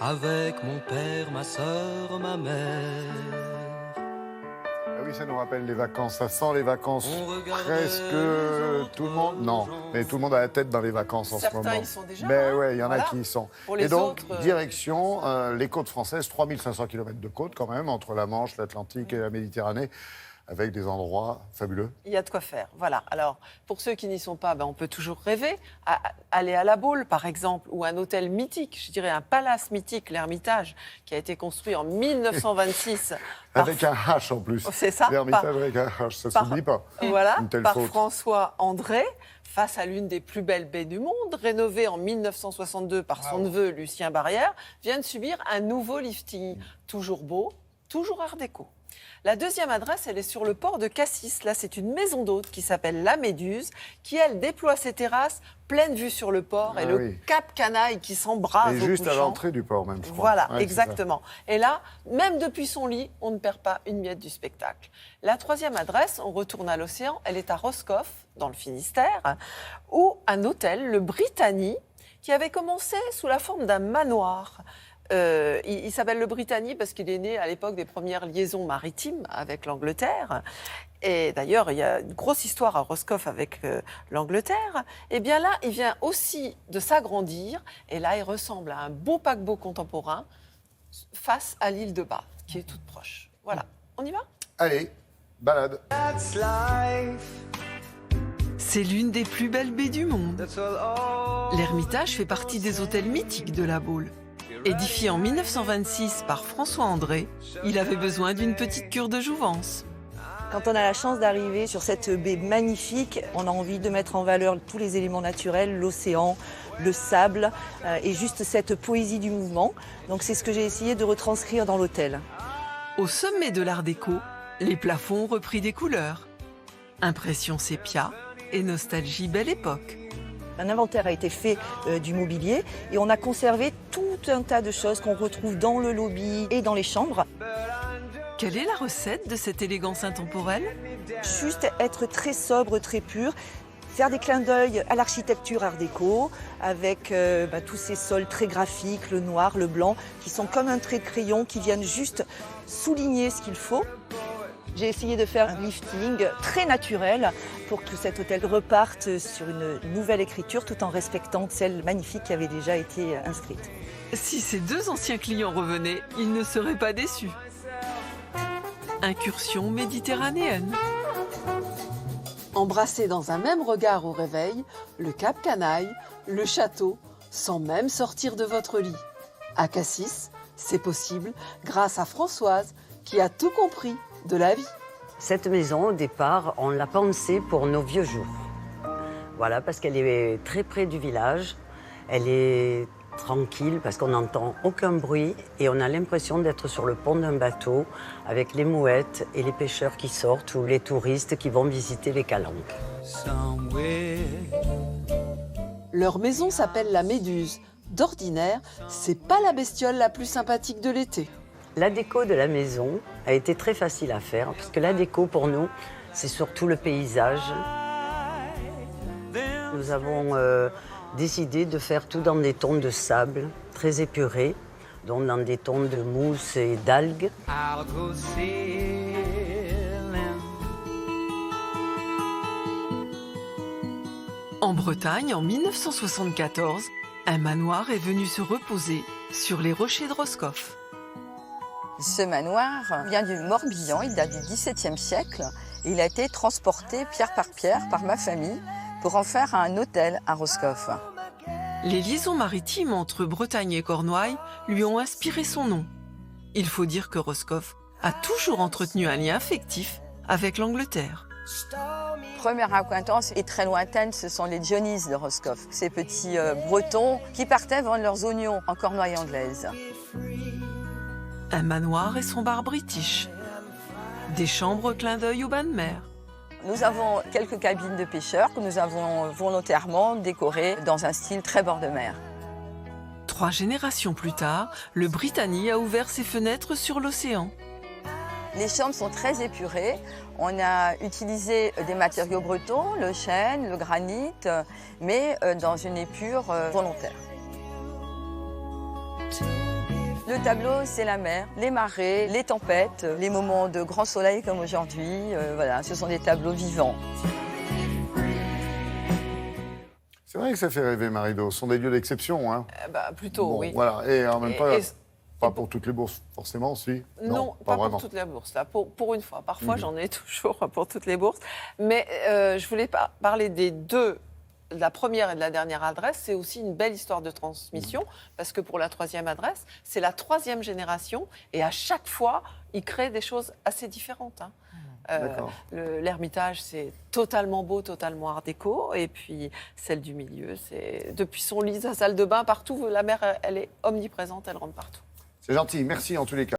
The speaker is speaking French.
avec mon père, ma sœur, ma mère. Ah oui, ça nous rappelle les vacances. Ça sent les vacances. On regarde Presque tout le monde. Non, mais tout le monde a la tête dans les vacances en ce moment. Certains y sont déjà. Mais hein. ouais, il y en Voilà. a qui y sont. Pour les Et donc, autres, direction les côtes françaises, 3500 km de côte quand même, entre la Manche, l'Atlantique et la Méditerranée, avec des endroits fabuleux. Il y a de quoi faire. Voilà. Alors, pour ceux qui n'y sont pas, on peut toujours rêver. Aller à La Baule, par exemple, ou un hôtel mythique, je dirais un palace mythique, l'Ermitage, qui a été construit en 1926. Avec un H en plus. C'est ça. L'Ermitage avec un H, ça ne s'oublie pas. Voilà, Une telle par faute. François André, face à l'une des plus belles baies du monde, rénovée en 1962 par son neveu Lucien Barrière, vient de subir un nouveau lifting. Toujours beau, toujours art déco. La deuxième adresse, elle est sur le port de Cassis. Là, c'est une maison d'hôte qui s'appelle La Méduse, qui, elle, déploie ses terrasses, pleine vue sur le port, et Ah le oui. Cap Canaille qui s'embrase Et au juste à couchant. l'entrée du port même, je crois. Voilà, Ouais, c'est exactement. Et là, même depuis son lit, on ne perd pas une miette du spectacle. La troisième adresse, on retourne à l'océan, elle est à Roscoff, dans le Finistère, où un hôtel, le Britannie, qui avait commencé sous la forme d'un manoir. Il s'appelle le Britannie parce qu'il est né à l'époque des premières liaisons maritimes avec l'Angleterre. Et d'ailleurs, il y a une grosse histoire à Roscoff avec l'Angleterre. Et bien là, il vient aussi de s'agrandir. Et là, il ressemble à un beau paquebot contemporain face à l'île de Bath, qui est toute proche. Voilà. On y va ? Allez, balade. C'est l'une des plus belles baies du monde. L'Ermitage fait partie des hôtels mythiques de La Baule. Édifié en 1926 par François André, il avait besoin d'une petite cure de jouvence. Quand on a la chance d'arriver sur cette baie magnifique, on a envie de mettre en valeur tous les éléments naturels, l'océan, le sable et juste cette poésie du mouvement. Donc c'est ce que j'ai essayé de retranscrire dans l'hôtel. Au sommet de l'art déco, les plafonds ont repris des couleurs. Impression sépia et nostalgie belle époque. Un inventaire a été fait du mobilier et on a conservé tout un tas de choses qu'on retrouve dans le lobby et dans les chambres. Quelle est la recette de cette élégance intemporelle ? Juste être très sobre, très pur, faire des clins d'œil à l'architecture art déco avec tous ces sols très graphiques, le noir, le blanc, qui sont comme un trait de crayon, qui viennent juste souligner ce qu'il faut. J'ai essayé de faire un lifting très naturel pour que cet hôtel reparte sur une nouvelle écriture tout en respectant celle magnifique qui avait déjà été inscrite. Si ces deux anciens clients revenaient, ils ne seraient pas déçus. Incursion méditerranéenne. Embrassés dans un même regard au réveil, le Cap Canaille, le château, sans même sortir de votre lit. À Cassis, c'est possible grâce à Françoise qui a tout compris de la vie. Cette maison, au départ, on l'a pensée pour nos vieux jours. Voilà, parce qu'elle est très près du village. Elle est tranquille parce qu'on n'entend aucun bruit et on a l'impression d'être sur le pont d'un bateau avec les mouettes et les pêcheurs qui sortent ou les touristes qui vont visiter les calanques. Leur maison s'appelle la Méduse. D'ordinaire, c'est pas la bestiole la plus sympathique de l'été. La déco de la maison a été très facile à faire parce que la déco pour nous, c'est surtout le paysage. Nous avons décidé de faire tout dans des tons de sable très épurés, donc dans des tons de mousse et d'algues. En Bretagne, en 1974, un manoir est venu se reposer sur les rochers de Roscoff. Ce manoir vient du Morbihan, il date du XVIIe siècle. Il a été transporté pierre par ma famille pour en faire un hôtel à Roscoff. Les liaisons maritimes entre Bretagne et Cornouailles lui ont inspiré son nom. Il faut dire que Roscoff a toujours entretenu un lien affectif avec l'Angleterre. Première acquaintance et très lointaine, ce sont les Johnnies de Roscoff, ces petits Bretons qui partaient vendre leurs oignons en Cornouailles anglaise. Un manoir et son bar british. Des chambres clin d'œil au bain de mer. Nous avons quelques cabines de pêcheurs que nous avons volontairement décorées dans un style très bord de mer. 3 générations plus tard, le Britannie a ouvert ses fenêtres sur l'océan. Les chambres sont très épurées. On a utilisé des matériaux bretons, le chêne, le granit, mais dans une épure volontaire. Le tableau, c'est la mer, les marées, les tempêtes, les moments de grand soleil comme aujourd'hui. Voilà, ce sont des tableaux vivants. C'est vrai que ça fait rêver, Marie-Do. Ce sont des lieux d'exception. Hein. Plutôt, Bon, oui. Voilà. Et en même temps, Et- pas pour toutes les bourses, forcément, si. Non, pas vraiment. pour toutes les bourses, là, pour une fois. Parfois, j'en ai toujours pour toutes les bourses. Mais je voulais parler des deux, de la première et de la dernière adresse. C'est aussi une belle histoire de transmission, parce que pour la troisième adresse, c'est la troisième génération, et à chaque fois, ils créent des choses assez différentes. Hein. D'accord. L'Ermitage, c'est totalement beau, totalement art déco. Et puis, celle du milieu, c'est depuis son lit, sa salle de bain, partout, la mer, elle est omniprésente, elle rentre partout. C'est gentil. Merci en tous les cas.